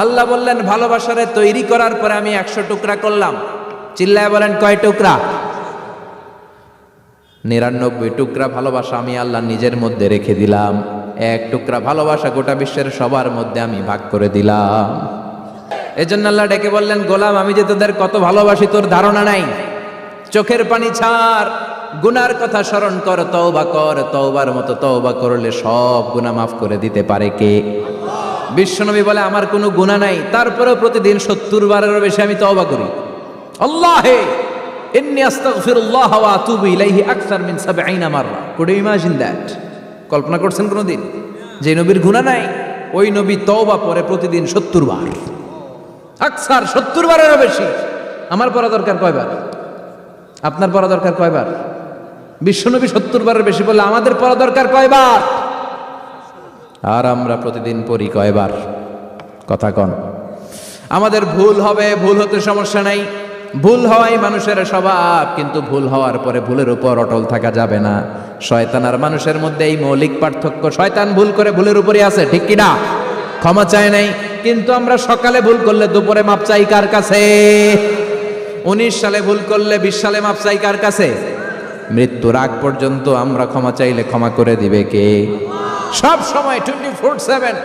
আল্লাহ বললেন ভালোবাসারে তৈরি করার পরে আমি 100 টুকরা করলাম। চিল্লায় বলেন কয় টুকরা? 99 টুকরা ভালোবাসা আমি আল্লাহ নিজের মধ্যে রেখে দিলাম। 1 টুকরা ভালোবাসা গোটা বিশ্বের সবার মধ্যে আমি ভাগ করে দিলাম। এজন্য আল্লাহ ডেকে বললেন, গোলাম আমি যে তোদের কত ভালোবাসি তোর ধারণা নাই। চোখের পানি ছাড়, গুনার কথা স্মরণ কর, তওবা কর। তওবার মতো তওবা করলে সব গুনাহ মাফ করে দিতে পারে কে? বিশ্বনবী বলে আমার কোনো গুনাহ নাই, তারপরেও প্রতিদিন 70 বারেরও বেশি আমি তওবা করি। আল্লাহে ইন্নী আস্তাগফিরুল্লাহ ওয়া আতুবু ইলাইহি আকসার মিন 70 মাররা। Could you imagine that? কল্পনা করছেন কোনোদিন যে নবীর গুনাহ নাই, ওই নবী তওবা পড়ে প্রতিদিন 70 বার, আকসার 70 বারেরও বেশি। আমার পড়া দরকার কয়বার? আপনার পড়া দরকার কয়বার? বিশ্বনবী 70 বারের বেশি বললে আমাদের পড়া দরকার কয়বার? আর আমরা প্রতিদিন পড়ি কয়বার? কথা কন। আমাদের ভুল হবে, ভুল হতে সমস্যা নাই, ভুল হওয়াই মানুষের স্বভাব, কিন্তু ভুল হওয়ার পরে ভুলের উপর অটল থাকা যাবে না। শয়তান আর মানুষের মধ্যে এই মৌলিক পার্থক্য। শয়তান ভুল করে ভুলের উপরই আছে, ঠিক কিনা? ক্ষমা চায় নাই, কিন্তু আমরা সকালে ভুল করলে দুপুরে মাপ চাই কার কাছে? 19 সালে ভুল করলে 20 সালে মাপ চাই কার কাছে? মৃত্যুর আগ পর্যন্ত আমরা ক্ষমা চাইলে ক্ষমা করে দিবে কে? সব সময় 24/7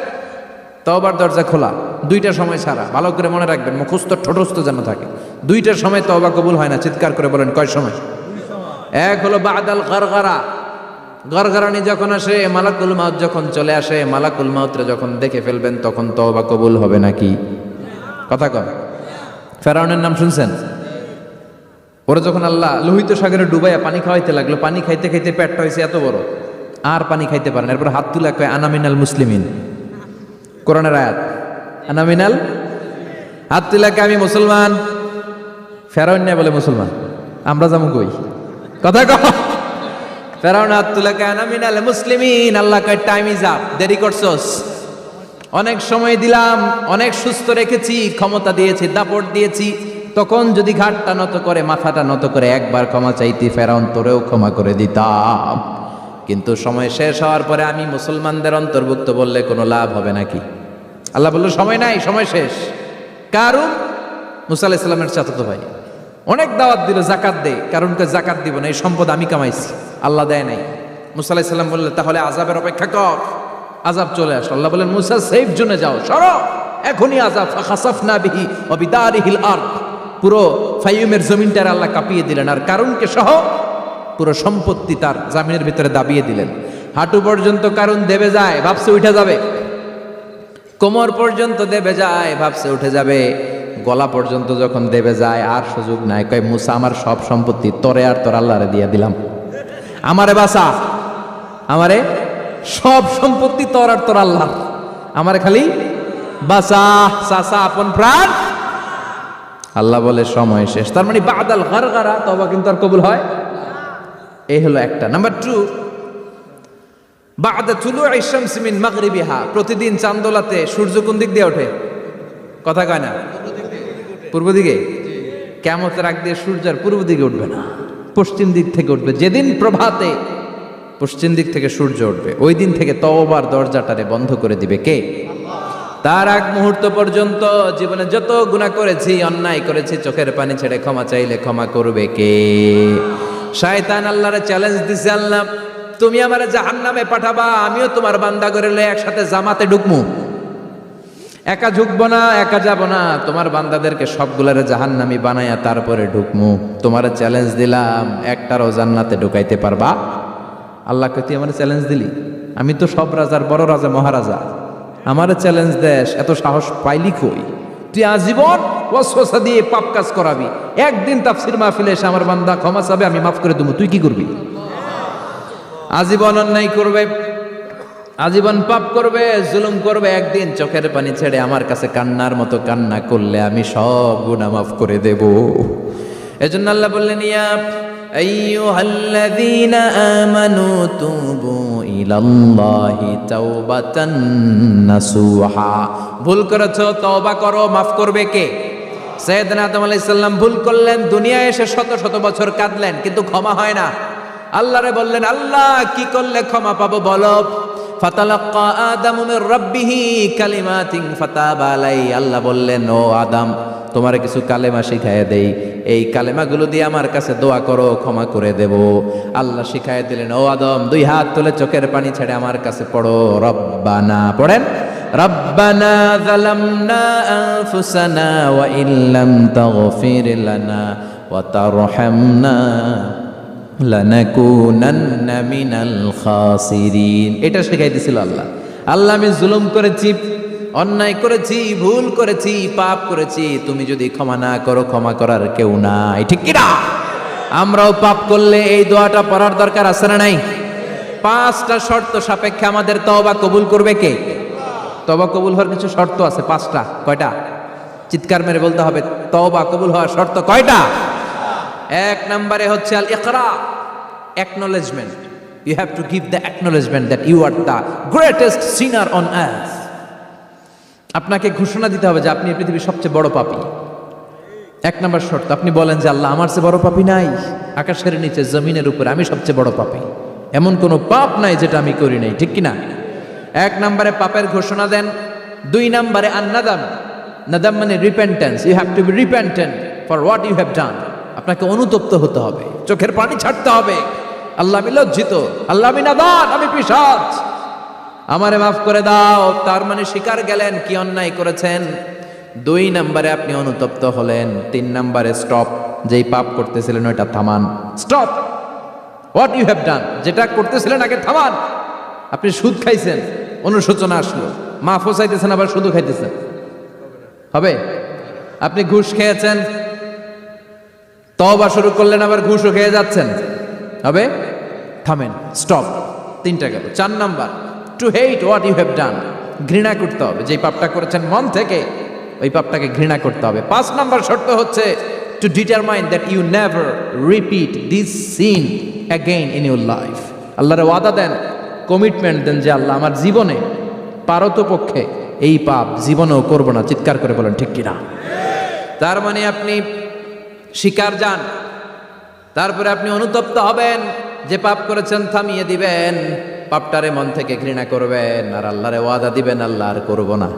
তওবার দরজা খোলা, 2টা সময় ছাড়া। ভালো করে মনে রাখবেন, মুখস্থ ঠোঁটস্থ যেন থাকে। 2টার সময় তওবা কবুল হয় না। চিৎকার করে বলেন কয় সময়? এক হলো বাদাল গরগরা, গরগরানি যখন আসে, মালাকুল মাউত যখন চলে আসে, মালাকুল মাউতরে যখন দেখে ফেলবেন তখন তওবা কবুল হবে নাকি? কথা কন। ফেরাউনের নাম শুনছেন? ওরা যখন আল্লাহ লোহিত সাগরে ডুবাইয়া পানি খাওয়াইতে লাগলো, পানি খাইতে খাইতে পেটটা হয়েছে এত বড়, আর পানি খাইতে পারেন। এরপর হাত তুলে কয় আনামিনাল মুসলিমিন। কোরআনের আয়াত, আনামিনাল, হাত তুলে কয় আমি মুসলমান। ফেরাউন না বলে মুসলমান, আমরা যাবো কই? কথা কও। ফেরাউন হাত তুলে কয় আনামিনাল মুসলিমিন। আল্লাহ কয় টাইম ইজ আপ, দেরি করছস। অনেক সময় দিলাম, অনেক সুস্থ রেখেছি, ক্ষমতা দিয়েছি, দাপট দিয়েছি, তখন যদি ঘাটটা নত করে, মাথাটা নত করে একবার ক্ষমা চাইতি, ফেরাউন তোরেও ক্ষমা করে দিতাম। কিন্তু সময় শেষ হওয়ার পরে আমি মুসলমানদের অন্তর্ভুক্ত বললে কোনো লাভ হবে নাকি? আল্লাহ বলল সময় নাই, সময় শেষ। কারণ মুসা আলাইহিস সালামের চাচাতো ভাই অনেক দাওয়াত দিল, জাকাত দে। কারণকে জাকাত দিব না, এই সম্পদ আমি কামাইছি, আল্লাহ দেয় নাই। মুসা আলাইহিস সালাম বললেন তাহলে আযাবের অপেক্ষা কর। আযাব চলে আসলো। আল্লাহ বলেন মুসা সেফ জোনে যাও, সরো, এখনই আযাব। ফাখাসাফনা বিহি ওয়া বিদারিহিল আরদ, পুরো ফাইয়ুমের জমিনটার আল্লাহ কাঁপিয়ে দিলেন, আর কারুনকে সহ পুরো সম্পত্তি তার জামিনের ভিতরে দাবিয়ে দিলেন। হাঁটু পর্যন্ত কারুন দেবে যায়, ভাবছে উঠে যাবে। কোমর পর্যন্ত দেবে যায়, ভাবছে উঠে যাবে। গলা পর্যন্ত যখন দেবে যায় আর সুযোগ নাই। কয় মুসা আমার সব সম্পত্তি তোরে আর তোর আল্লাহরে দিয়ে দিলাম, আমারে বাঁচা, আমারে সব সম্পত্তি তোর আর তোর আল্লাহ, আমারে খালি বাঁচা, চাচা আপন প্রাণ। আল্লাহ বলে সময় শেষ। তার মানে বাদাল গরগরা তওবা কিন্তু আর কবুল হয়? এই হলো একটা। নাম্বার 2, বাদা তুলুই শামস মিন মাগরিবিহা, প্রতিদিন চাঁদোলাতে সূর্য কোন দিক দিয়ে ওঠে? কথা কয় না? পূর্ব দিকে। কিয়ামতের আগ দিয়ে সূর্য আর পূর্ব দিকে উঠবে না, পশ্চিম দিক থেকে উঠবে। যেদিন প্রভাতে পশ্চিম দিক থেকে সূর্য উঠবে, ওই দিন থেকে তওবার দরজাটারে বন্ধ করে দিবে কে? তার আগ মুহূর্ত পর্যন্ত জীবনে যত গুনাহ করেছি, অন্যায় করেছি, চোখের পানি ছেড়ে ক্ষমা চাইলে ক্ষমা করবে কে? শয়তান আল্লাহরে চ্যালেঞ্জ দিছে, আল্লাহ তুমি আমারে জাহান্নামে পাঠাবা, আমিও তোমার বান্দা করে লয়ে একসাথে জামাতে ঢুকমু। একা ঢুকবো না, একা যাব না, তোমার বান্দাদেরকে সবগুলারে জাহান্নামী বানায়া তারপরে ঢুকমু। তোমারে চ্যালেঞ্জ দিলাম, একটারও জান্নাতে ঢুকাইতে পারবা? আল্লাহকে তুই আমার চ্যালেঞ্জ দিলি? আমি তো সব রাজার বড় রাজা, মহারাজা, আমারে চ্যালেঞ্জ দেশ, এত সাহস পাইলি কই? তুই আজীবন ওয়াসওয়াসা দিয়ে পাপ কাজ করাবি, একদিন তাফসীর মাহফিলে এসে আমার বান্দা ক্ষমা চাবে, আমি মাফ করে দেবো, তুই কি করবি? আজীবন অন্যায় করবে, আজীবন পাপ করবে, জুলুম করবে, একদিন চোখের পানি ছেড়ে আমার কাছে কান্নার মতো কান্না করলে আমি সব গুনাহ মাফ করে দেব। এজন্য আল্লাহ বললেন ইয়া আইয়ুহাল্লাযীনা আমানু তুবু ইলাল্লাহি তাওবাতান নাসুহা। ভুল করেছো, তওবা করো, মাফ করবে কে? সাইয়েদনা আদম আলাইহিস সালাম ভুল করলেন, দুনিয়ায় এসে শত শত বছর কাঁদলেন, কিন্তু ক্ষমা হয় না। আল্লাহরে বললেন আল্লাহ কি করলে ক্ষমা পাবো বলো? ফাতালাক্কা আদামু মির রাব্বিহি কালিমাতিন ফাতাবা আলাইহি, আল্লাহ বললেন ও আদম তোমার কিছু কালেমা শিখাইয়া দেই, এই কালেমাগুলো দিয়ে আমার কাছে দোয়া করো, ক্ষমা করে দেব। আল্লাহ শিখাইয়া দিলেন ও আদম দুই হাত তুলে চোখের পানি ছেড়ে আমার কাছে পড়ো রব্বানা, পড়েন রব্বানা যালামনা আনফুসানা ওয়া ইল্লাম তাগফির লানা ওয়া তারহামনা লানাকুনান্না মিনাল খাসিরিন। এটা শিখাই দিয়েছিল আল্লাহ। আল্লাহ আমি জুলুম করেছি, অন্যায় করেছি, ভুল করেছি, পাপ করেছি, তুমি যদি ক্ষমা না করো ক্ষমা করার কেউ নাই, ঠিক কি না? আমরাও পাপ করলে এই দোয়াটা পড়ার দরকার আছে না নাই? 5টা শর্ত সাপেক্ষে আমাদের তওবা কবুল করবে কে? তওবা কবুল হওয়ার কিছু শর্ত আছে 5টা। কয়টা? চিৎকার মেরে বলতে হবে তওবা কবুল হওয়ার শর্ত কয়টা? 1 নম্বরে হচ্ছে আল ইকরা, acknowledgement. You have to give the acknowledgement that you are the greatest sinner on earth. আপনাকে ঘোষণা দিতে হবে যে আপনি এই পৃথিবীর সবচেয়ে বড় পাপী। 1 নম্বর শর্ত, আপনি বলেন যে আল্লাহ আমার চেয়ে বড় পাপী নাই, আকাশের নিচে জমিনের উপরে আমি সবচেয়ে বড় পাপী, এমন কোনো পাপ নাই যেটা আমি করি নাই, ঠিক কিনা? 1 নম্বরে পাপের ঘোষণা দেন। 2 নম্বরে আন-নাদাম, নাদাম মানে repentance. You have to be repentant for what you have done. আপনাকে অনুতপ্ত হতে হবে, চোখের পানি ছাড়তে হবে। আল্লাহ আমি লজ্জিত, আল্লাহ আমি নাদান, আমি পিশাচ, আমারে মাফ করে দাও। তার মানে স্বীকার গেলেন কি অন্যায় করেছেন। 2 নম্বরে আপনি অনুতপ্ত হলেন। 3 নম্বরে স্টপ, যেই পাপ করতেছিলেন ওইটা থামান। Stop what you have done, যেটা করতেছিলেন আগে থামান। আপনি সুদ খাইছেন, অনুশোচনা আসলো, মাফও চাইতেছেন আবার সুদও খাইতেছেন, হবে? আপনি ঘুষ খেয়েছেন, তওবা শুরু করলেন আবার ঘুষও খেয়ে যাচ্ছেন, হবে? থামেন, স্টপ। 3টা গেল। 4 number to hate what you have done, ঘৃণা করতে হবে, যেই পাপটা করেছেন মন থেকে ওই পাপটাকে ঘৃণা করতে হবে। 5 নাম্বার শর্ত হচ্ছে to determine that you never repeat this sin again in your life. আল্লাহর ওয়াদা দেন, কমিটমেন্ট দেন যে আল্লাহ আমার জীবনে পারতপক্ষে এই পাপ জীবনেও করব না। চিৎকার করে বলেন ঠিক কিনা? তার মানে আপনি স্বীকার যান, তারপরে আপনি অনুতপ্ত হবেন, যে পাপ করেছেন থামিয়ে দিবেন, পাপটারে মন থেকে ঘৃণা করবেন, আর আল্লাহরে ওয়াদা দিবেন আল্লাহ আর করব না।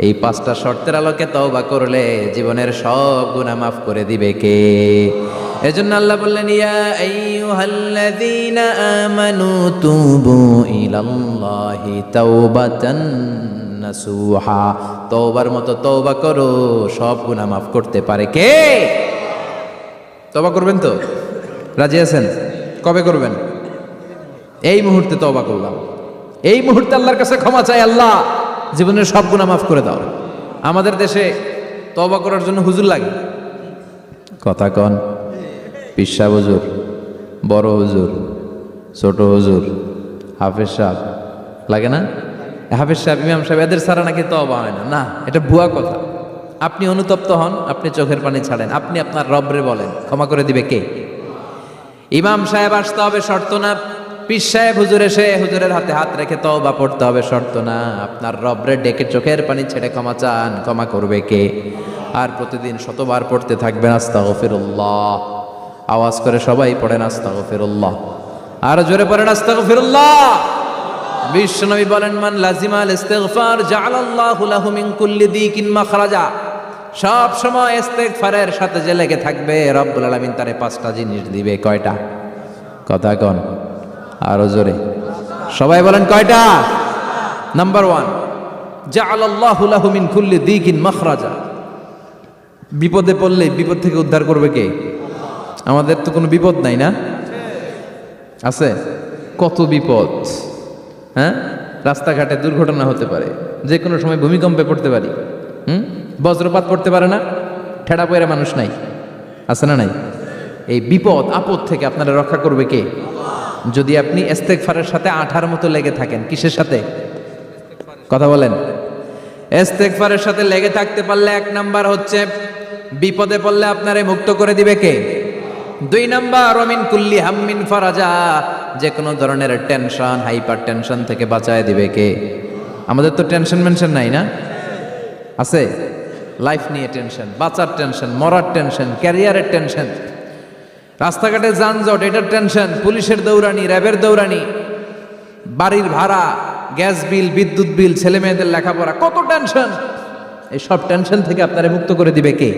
এই 5টা শর্তের আলোকে তওবা করলে জীবনের সব গুনাহ মাফ করে দিবে কে? এজন্য আল্লাহ বললেন ইয়া আইয়ুহাল্লাযীনা আমানু তুবু ইলাল্লাহি তাওবাতান নাসুহা, তওবার মতো তওবা করো, সব গুনাহ মাফ করতে পারে কে? তওবা করবেন তো? রাজি আছেন? কবে করবেন? এই মুহূর্তে তওবা করলাম, এই মুহূর্তে আল্লাহর কাছে ক্ষমা চাই, আল্লাহ জীবনের সব গুনাহ মাফ করে দাও। আমাদের দেশে তওবা করার জন্য হুজুর লাগে, কথা কন, পিসা হুজুর, বড় হুজুর, ছোট হুজুর, হাফেজ সাহেব লাগে না? হাফেজ সাহেব, ইমাম সাহেব, এদের ছাড়া নাকি তওবা হয় না। না, এটা ভুয়া কথা। আপনি অনুতপ্ত হন, আপনি চোখের পানি ছাড়েন, আপনি আপনার রবরে বলেন, ক্ষমা করে দিবে কে? ইমাম সাহেব আসতে হবে শর্ত না, পীর সাহেব হুজুর এসে হুজুরের হাতে হাত রেখে তওবা পড়তে হবে শর্ত না। আপনার রবরে ডেকে চোখের পানি ছেড়ে ক্ষমা চান, ক্ষমা করবে কে? আর প্রতিদিন শতবার পড়তে থাকবেন আস্তাগফিরুল্লাহ। আওয়াজ করে সবাই পড়েন আস্তাগফিরুল্লাহ, আর জোরে পড়েন আস্তাগফিরুল্লাহ। বিশ্বনবী বলেন মান লাজিমাল ইস্তিগফার জাআলাল্লাহু লাহু মিন কুল্লি দিকিন মাখরাজা। সব সময় ইস্তেগফারের সাথে যে লেগে থাকবে রব্বুল আলামিন তারে 5টা জিনিস দিবে। কয়টা? কথা কন, আরো জোরে সবাই বলেন কয়টা? নাম্বার 1, জাআলাল্লাহু লাহু মিন কুল্লি দিকিন মাখরাজা। বিপদে পড়লে বিপদ থেকে উদ্ধার করবে কে? আমাদের তো কোনো বিপদ নাই না? আছে? কত বিপদ, হ্যাঁ? রাস্তাঘাটে দুর্ঘটনা হতে পারে, যে কোনো সময় ভূমিকম্পে পড়তে পারি, বজ্রপাত পড়তে পারে না, ঠেড়া পয়রা মানুষ নাই, আছে না নাই? এই বিপদ আপদ থেকে আপনারা রক্ষা করবে কে? যদি আপনি ইস্তেগফারের সাথে আঠার মতো লেগে থাকেন। কিসের সাথে? কথা বলেন। ইস্তেগফারের সাথে লেগে থাকতে পারলে 1 নাম্বার হচ্ছে বিপদে পড়লে আপনারে মুক্ত করে দিবে কে? 2 নাম্বার ওমিন কুল্লি হাম্মিন ফারাজা, যে কোনো ধরনের টেনশন, হাইপার টেনশন থেকে বাঁচায় দিবে কে? আমাদের তো টেনশন মেনশন নাই না? আছে? লাইফ নিয়ে টেনশন, বাঁচার টেনশন, মরার টেনশন, ক্যারিয়ারের টেনশন, রাস্তাঘাটে যানজট এটার টেনশন, পুলিশের দৌড়ানি, র্যাবের দৌড়ানি, বাড়ির ভাড়া, গ্যাস বিল, বিদ্যুৎ বিল, ছেলে মেয়েদের লেখাপড়া, কত টেনশন। এই সব টেনশন থেকে আপনারা মুক্ত করে দিবে কে?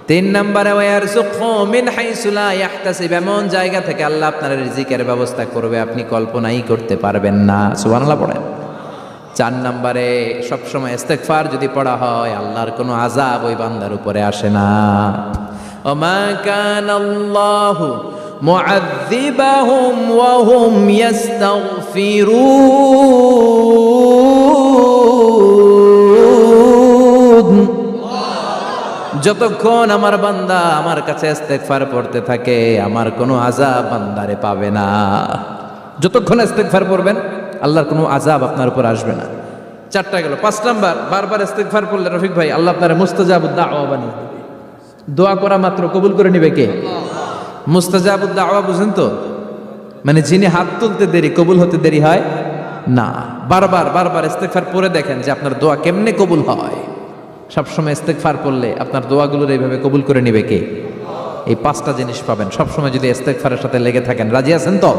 3 নম্বরে ওয়ারযুকহু মিন হাইসু লা ইয়াহতাসিব, এমন জায়গা থেকে আল্লাহ আপনার রিজিকের ব্যবস্থা করবে আপনি কল্পনাই করতে পারবেন না। সুবহানাল্লাহ পড়েন। 4 নম্বরে সবসময় ইস্তেগফার যদি পড়া হয় আল্লাহর কোনো আযাব ওই বান্দার উপরে আসে না। ওমা কানাল্লাহু মুআযযিবাহুম ওয়া হুম ইস্তাগফিরুন, যতক্ষণ আমার বান্দা আমার কাছে ইস্তেগফার পড়তে থাকে আমার কোনো আযাব বান্দারে পাবে না। যতক্ষণ ইস্তেগফার পড়বেন আল্লাহর কোনো আযাব আপনার উপর আসবে না। 4টা গেল। 5 নাম্বার, বারবার ইস্তেগফার পড়লে রফিক ভাই আল্লাহ আপনার মুস্তাজাবুদ দাওয়া বানিয়ে দিবে। দোয়া করা মাত্র কবুল করে নেবে কে? মুস্তাজাবুদ দাওয়া বুঝেন তো? মানে যিনি হাত তুলতে দেরি কবুল হতে দেরি হয় না। বারবার বারবার ইস্তেগফার পড়ে দেখেন যে আপনার দোয়া কেমনে কবুল হয়। সবসময় ইস্তেগফার পড়লে আপনার দোয়াগুলোর এইভাবে কবুল করে নেবে কে? এই 5টা জিনিস পাবেন সবসময় যদি ইস্তেগফারের সাথে লেগে থাকেন। রাজি আছেন তো?